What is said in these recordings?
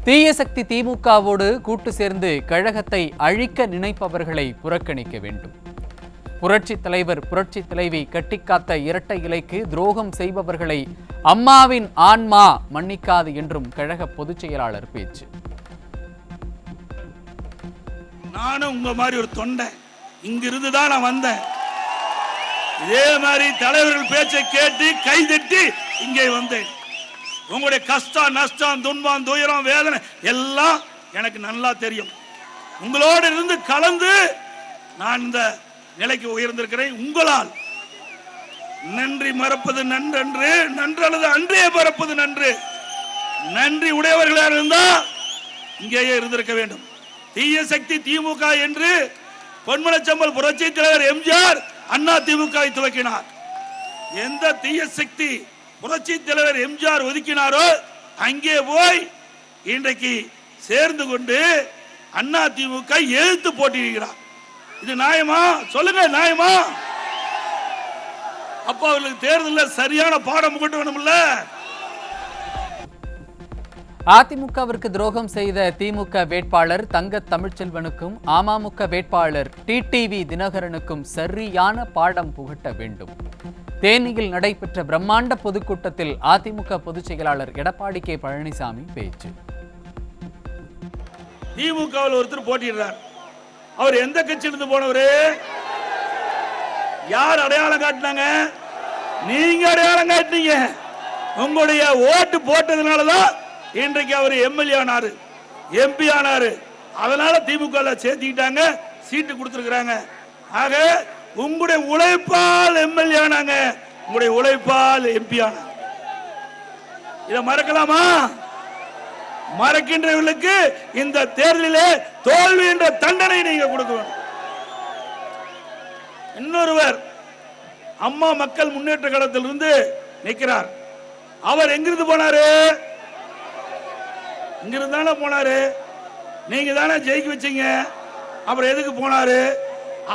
தீய சக்தி திமுகவோடு கூட்டு சேர்ந்து கழகத்தை அழிக்க நினைப்பவர்களை புறக்கணிக்க வேண்டும். புரட்சி தலைவர் புரட்சி தலைவி கட்டிக்காத்த இரட்டை இலைக்கு துரோகம் செய்பவர்களை அம்மாவின் ஆன்மா மன்னிக்காது என்றும் கழக பொதுச் செயலாளர் பேச்சு. நானும் உங்க மாதிரி ஒரு தொண்டை இங்கிருந்து தான் நான் வந்தேன். இதே மாதிரி தலைவர்கள் பேச்சை கேட்டு கைதட்டி இங்கே வந்தேன். உங்களுடைய கஷ்டம் நஷ்டம் துன்பம் துயரம் வேதனை எல்லாம் எனக்கு நல்லா தெரியும். உங்களோடு இருந்து கலந்து நான் இந்த நிலைக்கு உயர்ந்திருக்கிறேன். உங்களால் நன்றி மறப்பது நன்றன்று, நன்றல்லது அன்றே மறப்பது நன்று. நன்றி உடையவர்களாக இருந்தா இங்கேயே இருந்திருக்க வேண்டும். தீய சக்தி திமுக என்று பொன்மனச்சம்பல் புரட்சி தலைவர் எம்ஜிஆர் அண்ணா திமுக துவக்கினார். எந்த தீய சக்தி புரட்சி தலைவர் எம்ஜிஆர் ஒதுக்கினாரோ அங்கே போய் இன்றைக்கு சேர்ந்து கொண்டு அண்ணா திமுக எதிர்த்து போட்டியிடுகிறார். இது நியாயமா? சொல்லுங்க, நியாயமா? அப்ப அவர்களுக்கு தேர்தலில் சரியான பாடம் கொண்டு வேணும்ல. அதிமுகவிற்கு துரோகம் செய்த திமுக வேட்பாளர் தங்க தமிழ்ச்செல்வனுக்கும் அமமுக வேட்பாளர் டிடிவி தினகரனுக்கும் சரியான பாடம் புகட்ட வேண்டும். தேனியில் நடைபெற்ற பிரம்மாண்ட பொதுக்கூட்டத்தில் அதிமுக பொதுச் செயலாளர் எடப்பாடி கே பழனிசாமி பேச்சு. திமுகவில் ஒருத்தர் போட்டியிடுறார். அவர் எந்த கட்சியிலிருந்து போனவரு? யார் அடையாளம் காட்டினாங்க? நீங்க அடையாளம் காட்டினீங்க. உங்களுடைய ஓட்டு போட்டதுனாலதான் இன்றைக்கு அவர் எம்எல்ஏ ஆனாரு, எம்பி ஆனாரு. அதனால திமுக சேர்த்துக்கிட்டாங்க, சீட்டு கொடுத்திருக்கிறாங்க. ஆக உங்களுடைய உழைப்பால் எம்எல்ஏ ஆனாங்க, உங்களுடைய உழைப்பால் எம்பி ஆனாங்க. இதை மறக்கலாமா? மறக்கின்றவர்களுக்கு இந்த தேர்தலிலே தோல்வி என்ற தண்டனை நீங்க கொடுக்க வேண்டும். இன்னொருவர் அம்மா மக்கள் முன்னேற்ற கழகத்திலிருந்து நிற்கிறார். அவர் எங்கிருந்து போனாரு? இங்கிருந்து தானே போனாரு. நீங்க தானே ஜெயிக்க வச்சீங்க. அப்புறம் எதுக்கு போனாரு?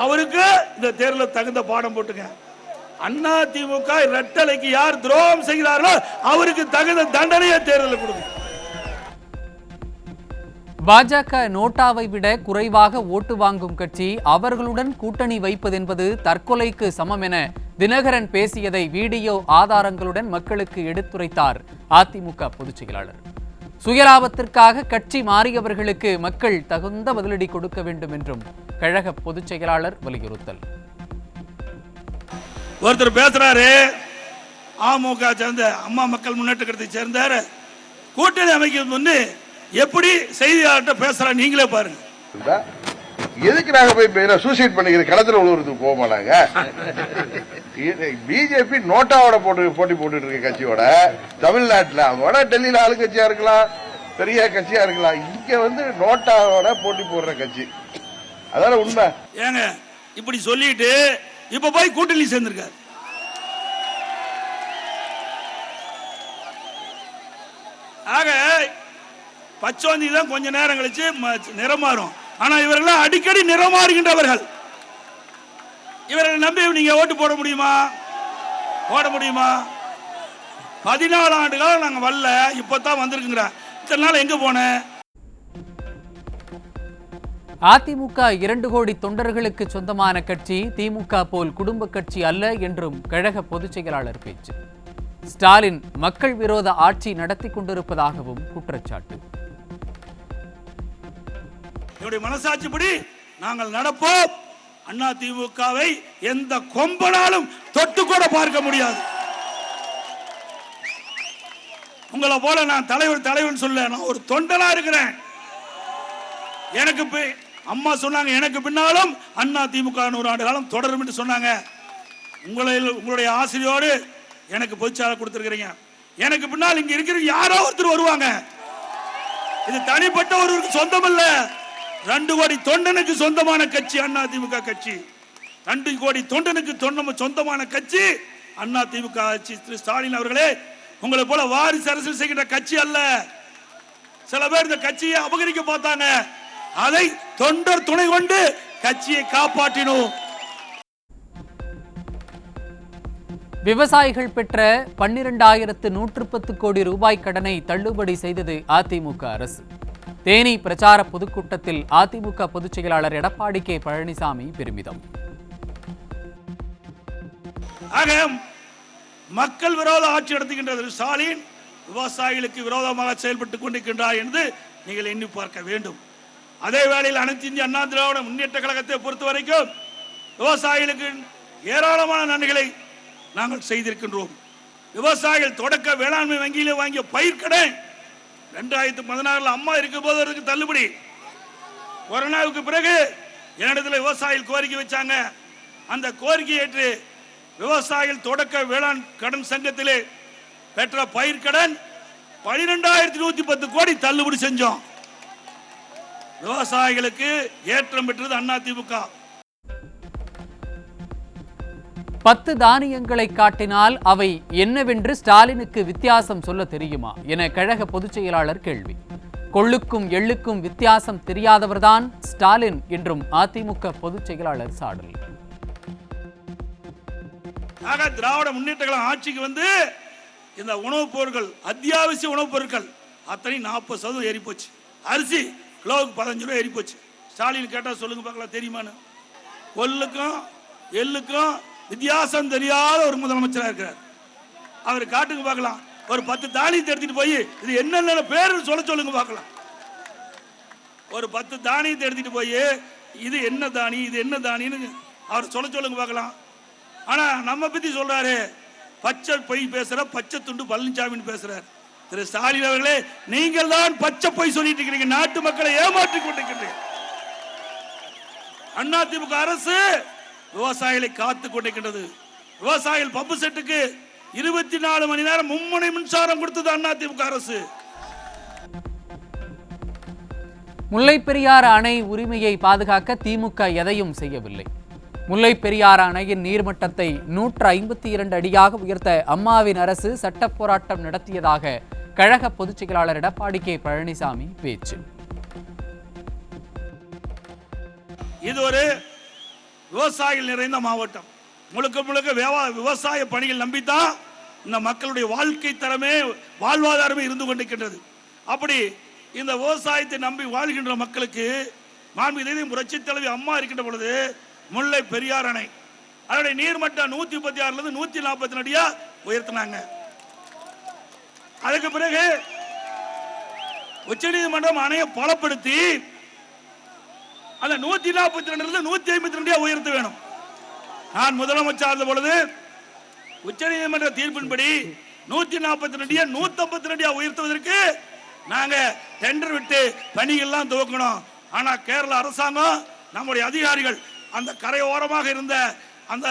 அவருக்கு இந்த தேர்தலில் தகுந்த பாடம் போட்டுங்க. அண்ணா திமுக இரட்டலைக்கு யார் துரோகம் செய்கிறார்களோ அவருக்கு தகுந்த தண்டனையை தேர்தலில் கொடுங்க. பாஜக நோட்டாவை விட குறைவாக ஓட்டு வாங்கும் கட்சி, அவர்களுடன் கூட்டணி வைப்பது என்பது தற்கொலைக்கு சமம் என தினகரன் பேசியதை வீடியோ ஆதாரங்களுடன் மக்களுக்கு எடுத்துரைத்தார் அதிமுக பொதுச் செயலாளர். சுயலாபத்திற்காக கட்சி மாறியவர்களுக்கு மக்கள் தகுந்த பதிலடி கொடுக்க வேண்டும் என்றும் கழக பொதுச் செயலாளர் வலியுறுத்தல். ஒருத்தர் பேசுறாரு, அமமுக சேர்ந்த அம்மா மக்கள் முன்னேற்ற கழகத்தை சேர்ந்தார், கூட்டணி அமைக்கிறது முன்னு எப்படி செய்தியாளர்கிட்ட பேசுறா நீங்களே பாருங்க. எதுக்கு நாங்க போய் சூசைட் பண்ணிக்கிறது, களத்துல உழுவுறதுக்கு போக மாட்டாங்க. பிஜேபி நோட்டாவோட போட்டி போட்டு இருக்க கட்சியோட தமிழ்நாட்டில் அவங்க டெல்லியில ஆளுங்கட்சியா இருக்கலாம், பெரிய கட்சியா இருக்கலாம், இங்க நோட்டாவோட போட்டி போடுற கட்சி. அதான உண்மை. ஏங்க இப்படி சொல்லிட்டு இப்ப போய் கூட்டணி சேர்ந்திருக்காரு. ஆக பச்சோந்தி தான் கொஞ்ச நேரம் கழிச்சு நிறம் மாறும். ஆனா இவர்கள் அடிக்கடி நிறம் மாறுகின்றவர்கள். இவர்களை நம்பி நீங்க ஓட்டு போட முடியுமா? போட முடியுமா? 14 ஆண்டுகள் நாங்க வரல, இப்பதான் வந்திருக்குங்கிற. இத்தனை நாள் எங்க போன? அதிமுக 2 கோடி தொண்டர்களுக்கு சொந்தமான கட்சி, திமுக போல் குடும்ப கட்சி அல்ல என்றும் கழக பொதுச் செயலாளர் பேச்சு. ஸ்டாலின் மக்கள் விரோத ஆட்சி நடத்தி கொண்டிருப்பதாகவும் குற்றச்சாட்டு. என்னுடைய மனசாட்சிப்படி நாங்கள் நடப்போம். அண்ணா திமுகவை எந்த கொம்பனாலும் தொட்டு கூட பார்க்க முடியாது. உங்களை போல நான் தலைவன் சொல்ல, நான் ஒரு தொண்டனா இருக்கிறேன். எனக்கு அம்மா சொன்னாங்க, எனக்கு பின்னாலும் அண்ணா திமுக 100 ஆண்டு காலம் தொடரும் என்று சொன்னாங்க. உங்களுடைய ஆசிரியோடு எனக்கு பொதுச்சாளர் கொடுத்திருக்கிறீங்க. எனக்கு பின்னால் இங்க இருக்கிற யாரோ ஒருத்தர் வருவாங்க. இது தனிப்பட்ட ஒருவருக்கு சொந்தம் அல்ல. 2 கோடி தொண்டனுக்கு சொந்தமான கட்சி அண்ணா திமுக கட்சி. 2 கோடி தொண்டனுக்கு சொந்தமான கட்சி அண்ணா திமுக கட்சி. திரு ஸ்டாலின் அவர்களே, உங்களை போல வாரிசு அரசியல் செய்கின்ற கட்சி அல்ல. சில பேர் இந்த கட்சியை அபகரிக்க பார்த்தாங்க. அதை தொண்டர் துணை கொண்டு கட்சியை காப்பாற்றினோம். விவசாயிகள் பெற்ற 12,110 கோடி ரூபாய் கடனை தள்ளுபடி செய்தது அதிமுக அரசு. தேனி பிரச்சார பொதுக்கூட்டத்தில் அதிமுக பொதுச் செயலாளர் எடப்பாடி கே பழனிசாமி பெருமிதம். ஆக மக்கள் விரோத ஆட்சி நடத்துகின்றது ஸ்டாலின் விவசாயிகளுக்கு விரோதமாக செயல்பட்டுக் கொண்டிருக்கின்றார் என்று நீங்கள் எண்ணி பார்க்க வேண்டும். அதே வேளையில் அனைத்து இந்திய அண்ணா திராவிட முன்னேற்ற கழகத்தை பொறுத்த வரைக்கும் விவசாயிகளுக்கு ஏராளமான நன்மைகளை நாங்கள் செய்திருக்கின்றோம். விவசாயிகள் தொடக்க வேளாண்மை வங்கியிலே வாங்கிய பயிர்க்கடன் 2016 அம்மா இருக்கும் போது தள்ளுபடி. கொரோனாவுக்கு பிறகு என்னிடத்தில் விவசாயிகள் கோரிக்கை வச்சாங்க. அந்த கோரிக்கை ஏற்று விவசாயிகள் தொடக்க வேளாண் கடன் சங்கத்திலே பெற்ற பயிர்க்கடன் 12,110 கோடி தள்ளுபடி செஞ்சோம். விவசாயிகளுக்கு ஏற்றம் பெற்றது அதிமுக. 10 தானியங்களை காட்டினால் அவை என்னவென்று ஸ்டாலினுக்கு வித்தியாசம் சொல்ல தெரியுமா என கழக பொதுச் செயலாளர் கேள்வி. கொள்ளுக்கும் எள்ளுக்கும் வித்தியாசம் தெரியாதவர்தான் ஸ்டாலின் என்றும் அதிமுக பொதுச் செயலாளர் சாடல். திராவிட முன்னேற்ற கழகம் ஆட்சிக்கு வந்து இந்த உணவுப் பொருட்கள் அத்தியாவசிய உணவுப் பொருட்கள் அத்தனை 40% ஏறி போச்சு. அரிசி கிலோவுக்கு 15 ரூபாய் ஏறி போச்சு. ஸ்டாலின் கேட்டா சொல்லுங்க பார்க்கலாம் தெரியுமான்னு. கொள்ளுக்கும் எள்ளுக்கும் வித்தியாசம் தெரியாத ஒரு முதலமைச்சராக இருக்கிறார். அவர் காட்டுங்க பார்க்கலாம். ஒரு 10 தானியத்தை எடுத்துட்டு போய் இது என்னென்ன பேரு சொல்லுங்க பார்க்கலாம். ஒரு 10 தானியத்தை எடுத்துட்டு போய் இது என்ன தானி இது என்ன தானின்னு அவர் சொல்லுங்க பார்க்கலாம். ஆனா நம்ம பத்தி சொல்றாரு பச்சை பொய் பேசுற பச்சை துண்டு பழனிசாமி பேசுறாரு. திரு ஸ்டாலின் அவர்களே நீங்கள் தான் பச்சை பொய் சொல்லிட்டு இருக்கிறீங்க. நாட்டு மக்களை ஏமாற்றிக் கொண்டிருக்கிறீர்கள். அதிமுக அரசு விவசாயிகளை காத்துக் கொண்டிருக்கிறது. விவசாயிகள் பம்பு செட்டுக்கு 24 மணி நேரம் மும்முனை மின்சாரம் கொடுத்தது அதிமுக அரசு. முல்லை பெரியாறு அணை உரிமையை பாதுகாக்க திமுக எதையும் செய்யவில்லை. முல்லை பெரியாறு அணையின் நீர்மட்டத்தை 152 அடியாக உயர்த்த அம்மாவின் அரசு சட்ட போராட்டம் நடத்தியதாக கழக பொதுச் செயலாளர் எடப்பாடி கே பழனிசாமி பேச்சு. இது ஒரு விவசாயிகள் நிறைந்த மாவட்டம். முழுக்க முழுக்க விவசாய பணிகள் நம்பித்தான் இந்த மக்களுடைய வாழ்க்கை தரமே வாழ்வாதாரமே இருந்து கொண்டிருக்கின்றது. அப்படி இந்த விவசாயத்தை நம்பி வாழ்கின்ற மக்களுக்கு மாண்புமிகு புரட்சி தலைவி அம்மா இருக்கின்ற பொழுது முல்லை பெரியாறு அணை அதனுடைய நீர்மட்டம் 136 142 அடியா உயர்த்தினாங்க. அதுக்கு பிறகு உச்சநீதிமன்றம் அணையை பலப்படுத்தி அந்த 142 152 அடியா உயர்த்த வேணும். நான் முதலமைச்சர் இருந்த பொழுது உச்சநீதிமன்ற தீர்ப்பின்படி 142 அடியா 152 அடியா உயர்த்துவதற்கு நாங்க டெண்டர் விட்டு பணிகள்லாம் துவக்கணும். ஆனா கேரள அரசாங்கம் நம்முடைய அதிகாரிகள் அந்த கரை ஓரமாக இருந்த அந்த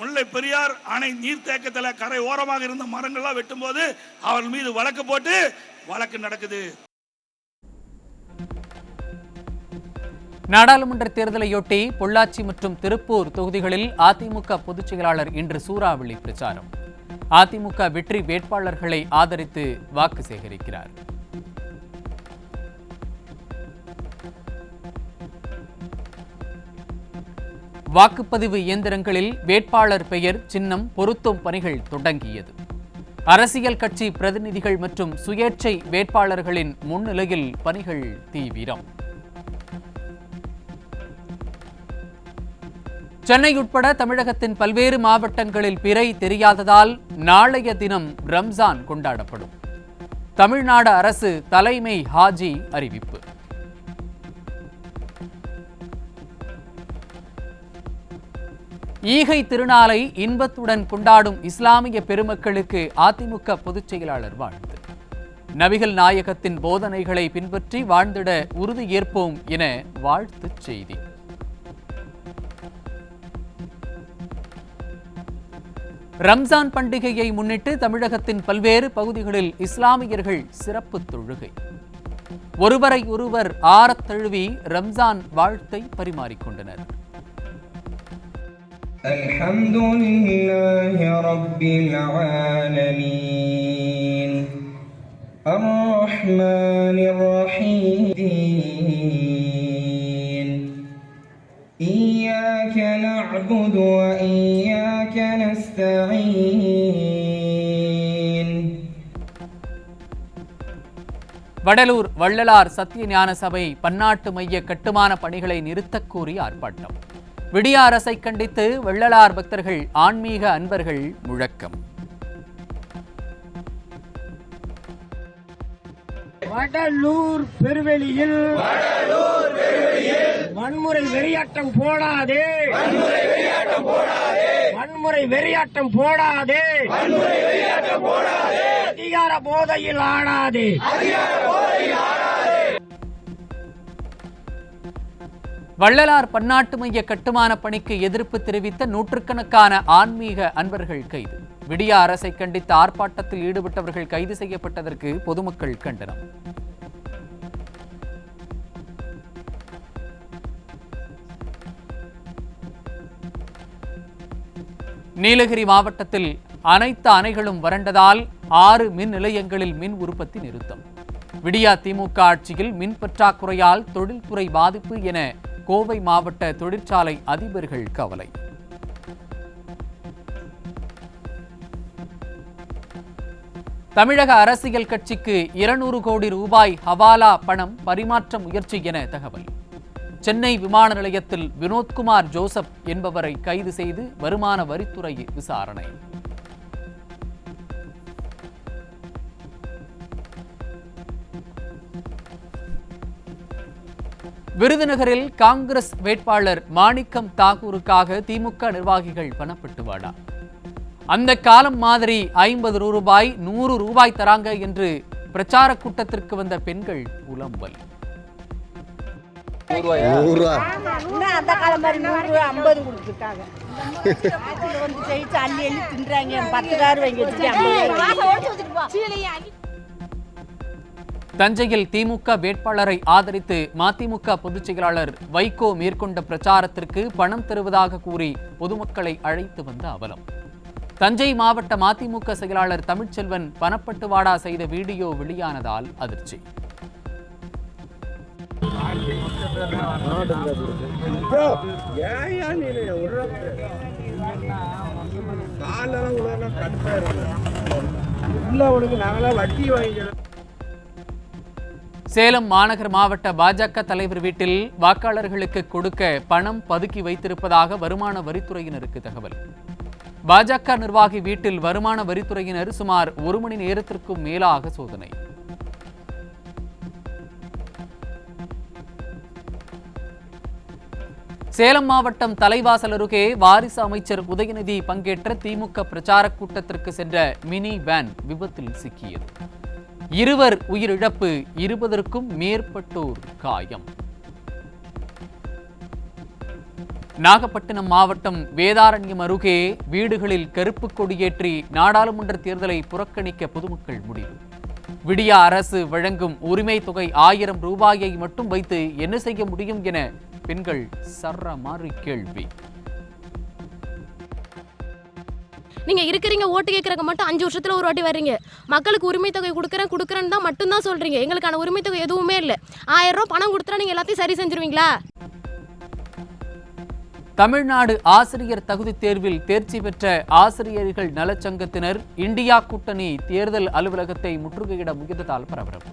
முல்லை பெரியார் அணை நீர்த்தேக்கத்தில் கரை ஓரமாக இருந்த மரங்கள்லாம் வெட்டும் போது அவர்கள் மீது வழக்கு போட்டு வழக்கு நடக்குது. நாடாளுமன்ற தேர்தலையொட்டி பொள்ளாச்சி மற்றும் திருப்பூர் தொகுதிகளில் அதிமுக பொதுச் செயலாளர் இன்று சூறாவளி பிரச்சாரம். அதிமுக வெற்றி வேட்பாளர்களை ஆதரித்து வாக்கு சேகரிக்கிறார். வாக்குப்பதிவு இயந்திரங்களில் வேட்பாளர் பெயர் சின்னம் பொருத்தும் பணிகள் தொடங்கியது. அரசியல் கட்சி பிரதிநிதிகள் மற்றும் சுயேட்சை வேட்பாளர்களின் முன்னிலையில் பணிகள் தீவிரம். சென்னை உட்பட தமிழகத்தின் பல்வேறு மாவட்டங்களில் பிறை தெரியாததால் நாளைய தினம் ரம்ஜான் கொண்டாடப்படும். தமிழ்நாடு அரசு தலைமை ஹாஜி அறிவிப்பு. ஈகை திருநாளை இன்பத்துடன் கொண்டாடும் இஸ்லாமிய பெருமக்களுக்கு அதிமுக பொதுச் செயலாளர் வாழ்த்து. நபிகள் நாயகத்தின் போதனைகளை பின்பற்றி வாழ்ந்திட உறுதி ஏற்போம் என வாழ்த்துச் செய்தி. ரம்ஜான் பண்டிகையை முன்னிட்டு தமிழகத்தின் பல்வேறு பகுதிகளில் இஸ்லாமியர்கள் சிறப்பு தொழுகை. ஒருவரை ஒருவர் ஆரத் தழுவி ரம்ஜான் வாழ்த்தை பரிமாறிக்கொண்டனர். அல்ஹம்துலில்லாஹி ரப்பில் ஆலமீன் அர்ரஹ்மானிர் ரஹீம் إياك نعبد وإياك نستعين. வடலூர் வள்ளலார் சத்தியஞான சபை பன்னாட்டு மைய கட்டுமான பணிகளை நிறுத்தக் கோரி ஆர்ப்பாட்டம். விடிய அரசை கண்டித்து வள்ளலார் பக்தர்கள் ஆன்மீக அன்பர்கள் முழக்கம். வடலூர் பெருவெளியில் வன்முறை வெறியாட்டம் போடாதே, வன்முறை வெறியாட்டம் போடாதே, அதிகார போதையில் ஆடாதே. வள்ளலார் பன்னாட்டு மைய கட்டுமான பணிக்கு எதிர்ப்பு தெரிவித்த நூற்றுக்கணக்கான ஆன்மீக அன்பர்கள் கைது. விடிய அரசை கண்டித்த ஆர்ப்பாட்டத்தில் ஈடுபட்டவர்கள் கைது செய்யப்பட்டதற்கு பொதுமக்கள் கண்டனம். நீலகிரி மாவட்டத்தில் அனைத்து அணைகளும் வறண்டதால் 6 மின் நிலையங்களில் மின் உற்பத்தி நிறுத்தம். விடியா திமுக ஆட்சியில் மின் பற்றாக்குறையால் தொழில்துறை பாதிப்பு என கோவை மாவட்ட தொழிற்சாலை அதிபர்கள் கவலை. தமிழக அரசியல் கட்சிக்கு 200 கோடி ரூபாய் ஹவாலா பணம் பரிமாற்ற முயற்சி என தகவல். சென்னை விமான நிலையத்தில் வினோத்குமார் ஜோசப் என்பவரை கைது செய்து வருமான வரித்துறை விசாரணை. விருதுநகரில் காங்கிரஸ் வேட்பாளர் மாணிக்கம் தாக்கூருக்காக திமுக நிர்வாகிகள் பணப்பட்டுவாடா. அந்த காலம் மாதிரி 50 ரூபாய் 100 ரூபாய் தராங்க என்று பிரச்சார கூட்டத்திற்கு வந்த பெண்கள் புலம்பல். அந்த காலம் மாதிரி 100 50 கொடுத்துருக்காங்க. வந்து ஜெயிச்சு அள்ளி அள்ளி தின்றாங்க. 10 கார் வாங்கி வச்சுட்டு தஞ்சையில் திமுக வேட்பாளரை ஆதரித்து மதிமுக பொதுச் செயலாளர் வைகோ மேற்கொண்ட பிரச்சாரத்திற்கு பணம் தருவதாக கூறி பொதுமக்களை அழைத்து வந்த அவலம். தஞ்சை மாவட்ட மதிமுக செயலாளர் தமிழ்ச்செல்வன் பணப்பட்டுவாடா செய்த வீடியோ வெளியானதால் அதிர்ச்சி. சேலம் மாநகர் மாவட்ட பாஜக தலைவர் வீட்டில் வாக்காளர்களுக்கு கொடுக்க பணம் பதுக்கி வைத்திருப்பதாக வருமான வரித்துறையினருக்கு தகவல். பாஜக நிர்வாகி வீட்டில் வருமான வரித்துறையினர் சுமார் 1 மணி நேரத்திற்கும் மேலாக சோதனை. சேலம் மாவட்டம் தலைவாசல் அருகே வாரிசு அமைச்சர் உதயநிதி பங்கேற்ற திமுக பிரச்சார கூட்டத்திற்கு சென்ற மினி வேன் விபத்தில் சிக்கியது. 2 உயிரிழப்பு, 20க்கும் மேற்பட்டோர் காயம். நாகப்பட்டினம் மாவட்டம் வேதாரண்யம் அருகே வீடுகளில் கருப்பு கொடியேற்றி நாடாளுமன்ற தேர்தலை புறக்கணிக்க பொதுமக்கள் முடிவு. விடியா அரசு வழங்கும் உரிமை தொகை 1000 ரூபாயை மட்டும் வைத்து என்ன செய்ய முடியும் என பெண்கள் சரமாரி கேள்வி. நீங்க இருக்கிறீங்க, ஓட்டு கேட்கறக்க மட்டும் 5 வருஷத்துல ஒரு வாட்டி வர்றீங்க. மக்களுக்கு உரிமை தொகை கொடுக்குறேன்னு தான் மட்டும்தான் சொல்றீங்க. எங்களுக்கான உரிமை தொகை எதுவுமே இல்லை. 1000 ரூபாய் பணம் கொடுத்தா நீங்க எல்லாத்தையும் சரி செஞ்சிருவீங்களா? தமிழ்நாடு ஆசிரியர் தகுதி தேர்வில் தேர்ச்சி பெற்ற ஆசிரியர்கள் நலச்சங்கத்தினர் இந்தியா கூட்டணி தேர்தல் அலுவலகத்தை முற்றுகையிட முயன்றதால் பரபரப்பு.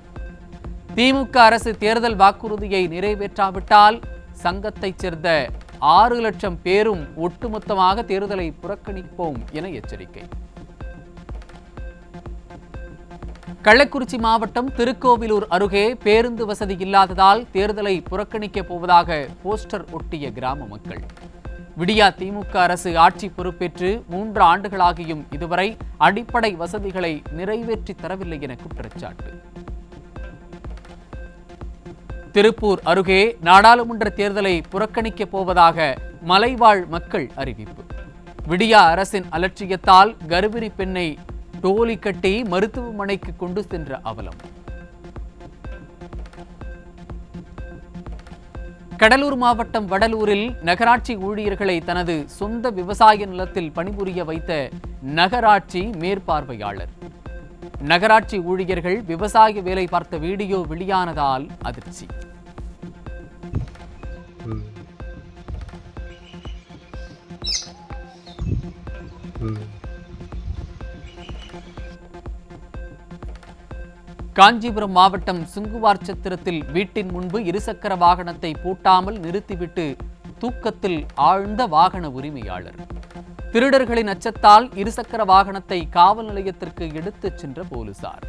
திமுக அரசு தேர்தல் வாக்குறுதியை நிறைவேற்றாவிட்டால் சங்கத்தைச் சேர்ந்த 6 லட்சம் பேரும் ஒட்டுமொத்தமாக தேர்தலை புறக்கணிப்போம் என எச்சரிக்கை. கள்ளக்குறிச்சி மாவட்டம் திருக்கோவிலூர் அருகே பேருந்து வசதி இல்லாததால் தேர்தலை புறக்கணிக்கப் போவதாக போஸ்டர் ஒட்டிய கிராம மக்கள். விடியா திமுக அரசு ஆட்சி பொறுப்பேற்று 3 ஆண்டுகளாகியும் இதுவரை அடிப்படை வசதிகளை நிறைவேற்றி தரவில்லை என குற்றச்சாட்டு. திருப்பூர் அருகே நாடாளுமன்ற தேர்தலை புறக்கணிக்கப் போவதாக மலைவாழ் மக்கள் அறிவிப்பு. விடியா அரசின் அலட்சியத்தால் கர்ப்பிணி பெண்ணை டோலி கட்டி மருத்துவமனைக்கு கொண்டு சென்ற அவலம். கடலூர் மாவட்டம் வடலூரில் நகராட்சி ஊழியர்களை தனது சொந்த விவசாய நிலத்தில் பணிபுரிய வைத்த நகராட்சி மேற்பார்வையாளர். நகராட்சி ஊழியர்கள் விவசாய வேலை பார்த்த வீடியோ வெளியானதால் அதிர்ச்சி. காஞ்சிபுரம் மாவட்டம் சுங்குவார் சத்திரத்தில் வீட்டின் முன்பு இருசக்கர வாகனத்தை பூட்டாமல் நிறுத்திவிட்டு தூக்கத்தில் ஆழ்ந்த வாகன உரிமையாளர். திருடர்களின் அச்சத்தால் இருசக்கர வாகனத்தை காவல் நிலையத்திற்கு எடுத்துச் சென்ற போலீசார்.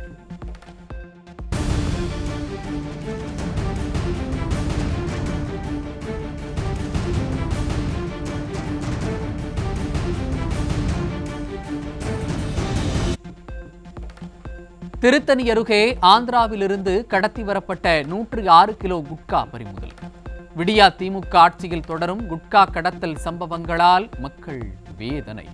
திருத்தணி அருகே ஆந்திராவிலிருந்து கடத்தி வரப்பட்ட 106 கிலோ குட்கா பறிமுதல். விடியா திமுக ஆட்சியில் தொடரும் குட்கா கடத்தல் சம்பவங்களால் மக்கள் வேதனை.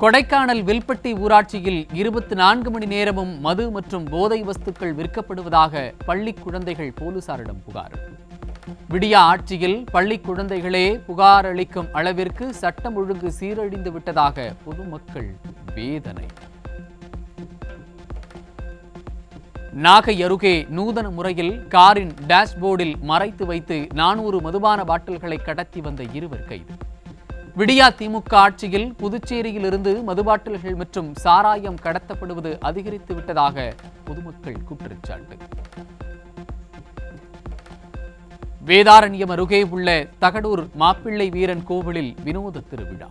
கொடைக்கானல் வில்பட்டி ஊராட்சியில் 24 மணி நேரமும் மது மற்றும் போதை வஸ்துக்கள் விற்கப்படுவதாக பள்ளி குழந்தைகள் போலீசாரிடம் புகார். விடியா ஆட்சியில் பள்ளி குழந்தைகளே புகார் அளிக்கும் அளவிற்கு சட்டம் ஒழுங்கு சீரழிந்து விட்டதாக பொதுமக்கள் வேதனை. நாகை அருகே நூதன முறையில் காரின் டேஷ்போர்டில் மறைத்து வைத்து 400 மதுபான பாட்டில்களை கடத்தி வந்த 2 கைது. விடியா திமுக ஆட்சியில் புதுச்சேரியில் இருந்து மதுபாட்டில்கள் மற்றும் சாராயம் கடத்தப்படுவது அதிகரித்து விட்டதாக பொதுமக்கள் குற்றச்சாட்டு. வேதாரண்யம் அருகே உள்ள தகடூர் மாப்பிள்ளை வீரன் கோவிலில் வினோத திருவிழா.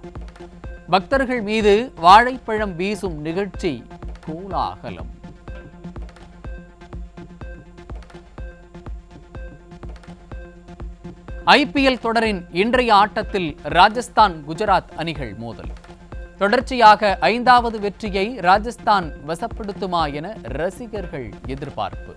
பக்தர்கள் மீது வாழைப்பழம் வீசும் நிகழ்ச்சி கோலாகலம். IPL தொடரின் இன்றைய ஆட்டத்தில் ராஜஸ்தான் குஜராத் அணிகள் மோதல். தொடர்ச்சியாக 5வது வெற்றியை ராஜஸ்தான் வசப்படுத்துமா என ரசிகர்கள் எதிர்பார்ப்பு.